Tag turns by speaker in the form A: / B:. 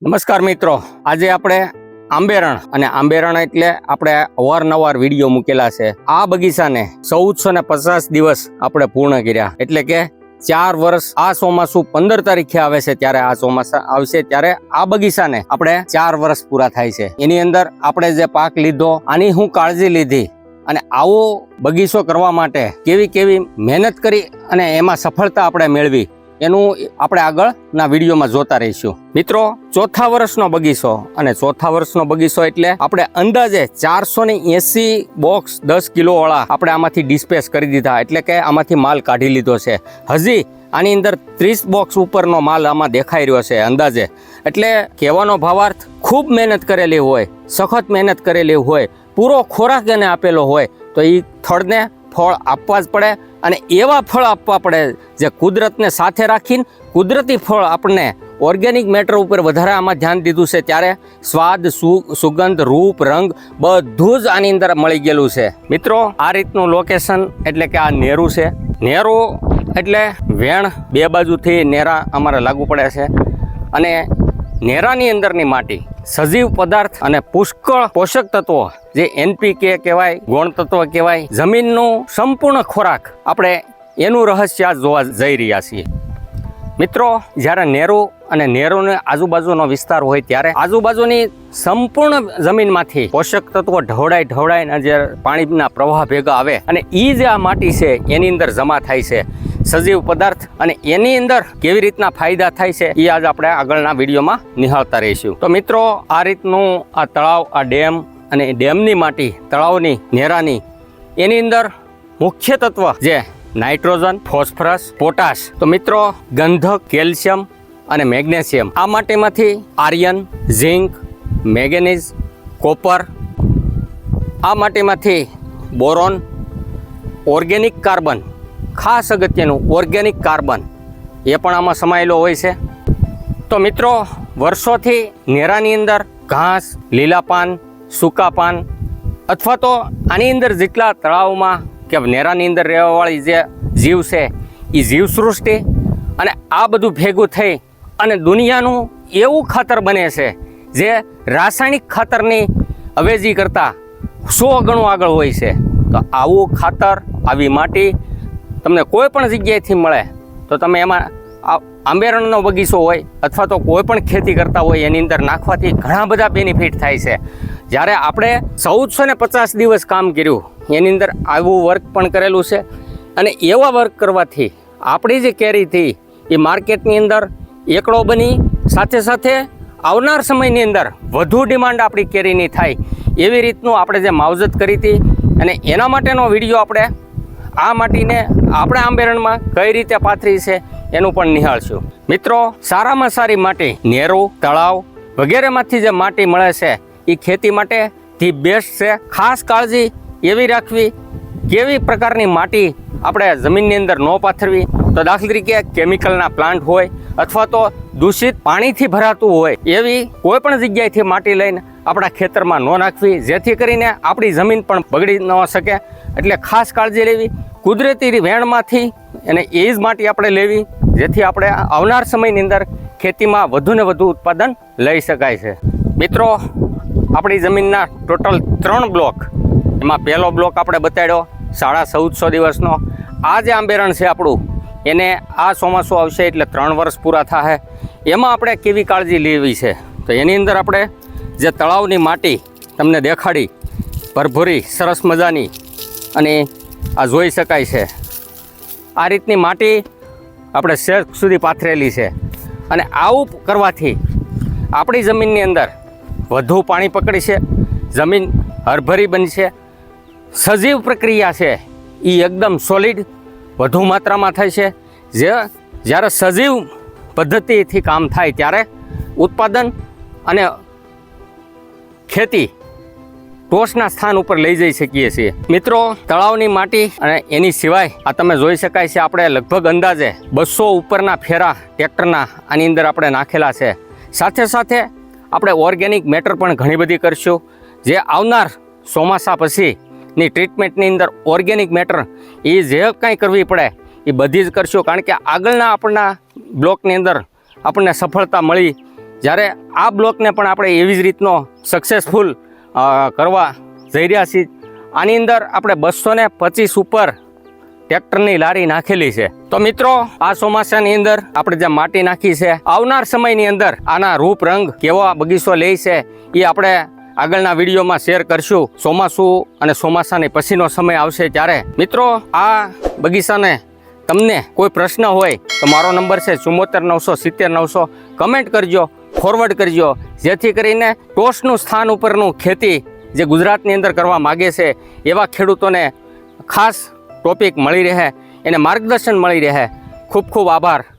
A: નમસ્કાર મિત્રો, આજે આપણે આંબેરણ અને આંબેરણ એટલે આપણે અવારનવાર વિડીયો મૂકેલા છે. આ બગીચાને 1450 દિવસ આપણે પૂર્ણ કર્યા, એટલે કે 4 વર્ષ. આ ચોમાસું 15 તારીખે આવે છે, ત્યારે આ ચોમાસા આવશે ત્યારે આ બગીચાને આપણે 4 વર્ષ પૂરા થાય છે. એની અંદર આપણે જે પાક લીધો, આની હું કાળજી લીધી અને આવો બગીચો કરવા માટે કેવી કેવી મહેનત કરી અને એમાં સફળતા આપણે મેળવી, એનું આપણે આગળના વિડીયોમાં જોતા રહીશું. મિત્રો, ચોથા વર્ષનો બગીચો, અને ચોથા વર્ષનો બગીચો એટલે આપણે અંદાજે 480 બોક્સ 10 કિલો વાળા આપણે આમાંથી ડિસ્પેચ કરી દીધા, એટલે કે આમાંથી માલ કાઢી લીધો છે. હજી આની અંદર 30 બોક્સ ઉપરનો માલ આમાં દેખાઈ રહ્યો છે અંદાજે. એટલે કહેવાનો ભાવાર્થ, ખૂબ મહેનત કરેલી હોય, સખત મહેનત કરેલી હોય, પૂરો ખોરાક એને આપેલો હોય તો એ થડને ફળ આપવા જ પડે. અને એવા ફળ આપવા પડે જે કુદરતને સાથે રાખીને કુદરતી ફળ આપણને ઓર્ગેનિક મેટર ઉપર વધારે આમાં ધ્યાન દીધું છે, ત્યારે સ્વાદ, સુગંધ, રૂપ, રંગ બધું જ આની અંદર મળી ગયેલું છે. મિત્રો, આ રીતનું લોકેશન એટલે કે આ નેરું છે. નેરું એટલે વેણ, બે બાજુથી નેરા અમારે લાગુ પડે છે. અને નેરાની અંદરની માટી સજીવ પદાર્થ અને પુષ્કળ પોષક તત્વો, જે NPK કહેવાય, ગૌણ તત્વ કહેવાય, જમીનનું સંપૂર્ણ ખોરાક, આપણે એનું રહસ્ય જોવા જઈ રહ્યા છીએ. મિત્રો, જ્યારે નેરું અને નેરુંની આજુબાજુનો વિસ્તાર હોય ત્યારે આજુબાજુની સંપૂર્ણ જમીનમાંથી પોષક તત્વો ઢવડાઈને જે પાણીના પ્રવાહ ભેગા આવે અને એ જે આ માટી છે એની અંદર જમા થાય છે સજીવ પદાર્થ, અને એની અંદર કેવી રીતના ફાયદા થાય છે એ આજ આપણે આગળના વિડીયોમાં નિહાળતા રહીશું. તો મિત્રો, આ રીતનું આ તળાવ, આ ડેમ અને ડેમની માટી, તળાવની, નેરાની, એની અંદર મુખ્ય તત્વ જે નાઇટ્રોજન, ફોસ્ફરસ, પોટાશ, તો મિત્રો ગંધક, કેલ્શિયમ અને મેગ્નેશિયમ, આ માટીમાંથી આર્યન, ઝિંક, મેંગેનીઝ, કોપર, આ માટીમાંથી બોરોન, ઓર્ગેનિક કાર્બન, ખાસ અગત્યનું ઓર્ગેનિક કાર્બન એ પણ આમાં સમાયેલો હોય છે. તો મિત્રો, વર્ષોથી નેરાની અંદર ઘાસ, લીલા પાન, સૂકા પાન, અથવા તો આની અંદર જેટલા તળાવમાં કે નેરાની અંદર રહેવાવાળી જે જીવ છે એ જીવસૃષ્ટિ, અને આ બધું ભેગું થઈ અને દુનિયાનું એવું ખાતર બને છે જે રાસાયણિક ખાતરની અવેજી કરતાં 100 ગણું આગળ હોય છે. તો આવું ખાતર, આવી માટી તમને કોઈ પણ જગ્યાએથી મળે તો તમે એમાં આંબેરણનો બગીચો હોય અથવા તો કોઈ પણ ખેતી કરતા હોય એની અંદર નાખવાથી ઘણા બધા બેનિફિટ થાય છે. જ્યારે આપણે 1450 દિવસ કામ કર્યું, એની અંદર આવું વર્ક પણ કરેલું છે, અને એવા વર્ક કરવાથી આપણી જે કેરી હતી એ માર્કેટની અંદર એકડો બની, સાથે સાથે આવનાર સમયની અંદર વધુ ડિમાન્ડ આપણી કેરીની થાય એવી રીતનું આપણે જે માવજત કરી હતી, અને એના માટેનો વિડીયો આપણે આ માટીને આપણે આંબેરણમાં કઈ રીતે પાથરી છે એનું પણ નિહાળશું. મિત્રો, સારામાં સારી માટી નેરું, તળાવ વગેરેમાંથી જે માટી મળે છે એ ખેતી માટે ધી બેસ્ટ છે. ખાસ કાળજી એવી રાખવી, કેવી પ્રકારની માટી આપણે જમીનની અંદર ન પાથરવી. તો દાખલા તરીકે કેમિકલના પ્લાન્ટ હોય અથવા તો દૂષિત પાણીથી ભરાતું હોય એવી કોઈ પણ જગ્યાએથી માટી લઈને આપણા ખેતરમાં ન નાખવી, જેથી કરીને આપણી જમીન પણ બગડી ન શકે. એટલે ખાસ કાળજી લેવી. કુદરતી વેણમાંથી અને એ જ માટી આપણે લેવી, જેથી આપણે આવનાર સમયની અંદર ખેતીમાં વધુ ને વધુ ઉત્પાદન લઈ શકાય છે. મિત્રો, આપણી જમીનના ટોટલ 3 બ્લોક, એમાં પહેલો બ્લોક આપણે બતાડ્યો 1450 દિવસનો. આ જે આંબેરણ છે આપણું, એને આ ચોમાસું આવશે એટલે 3 વર્ષ પૂરા થાય. એમાં આપણે કેવી કાળજી લેવી છે, તો એની અંદર આપણે જે તળાવની માટી તમને દેખાડી, ભરભરી સરસ મજાની, અને આ જોઈ શકાય છે આ રીતની માટી આપણે શેક સુધી પાથરેલી છે. અને આવું કરવાથી આપણી જમીનની અંદર વધુ પાણી પકડશે, જમીન હરભરી બનશે, સજીવ પ્રક્રિયા છે એ એકદમ સોલિડ વધુ માત્રામાં થાય છે. જ્યારે સજીવ પદ્ધતિથી કામ થાય ત્યારે ઉત્પાદન અને ખેતી ટોચના સ્થાન ઉપર લઈ જઈ શકીએ છીએ. મિત્રો, તળાવની માટી અને એની સિવાય આ તમે જોઈ શકાય છે આપણે લગભગ અંદાજે 200 ઉપરના ફેરા ટ્રેક્ટરના આની અંદર આપણે નાખેલા છે. સાથે સાથે આપણે ઓર્ગેનિક મેટર પણ ઘણી બધી કરશું, જે આવનાર ચોમાસા પછીની ટ્રીટમેન્ટની અંદર ઓર્ગેનિક મેટર એ જે કાંઈ કરવી પડે એ બધી જ કરશું. કારણ કે આગળના આપણા બ્લોકની અંદર આપણને સફળતા મળી જ્યારે આ બ્લોકને પણ આપણે એવી જ રીતનો સક્સેસફુલ કરવા જઈ રહ્યા છીએ. આની અંદર આપણે 225 ઉપર ટ્રેક્ટરની લારી નાખેલી છે. તો મિત્રો, આ ચોમાસાની અંદર આપણે જે માટી નાખી છે, આવનાર સમયની અંદર આના રૂપ રંગ કેવો આ બગીચો લે છે એ આપણે આગળના વિડીયોમાં શેર કરશું. ચોમાસું અને ચોમાસાની પછીનો સમય આવશે ત્યારે. મિત્રો, આ બગીચાને તમને કોઈ પ્રશ્ન હોય તો મારો નંબર છે 74 970 900. કમેન્ટ કરજો, ફોરવર્ડ કરજો, જેથી કરીને ટોચનું સ્થાન ઉપરનું ખેતી જે ગુજરાતની અંદર કરવા માગે છે એવા ખેડૂતોને ખાસ ટોપિક મળી રહે, એને માર્ગદર્શન મળી રહે. ખૂબ ખૂબ આભાર.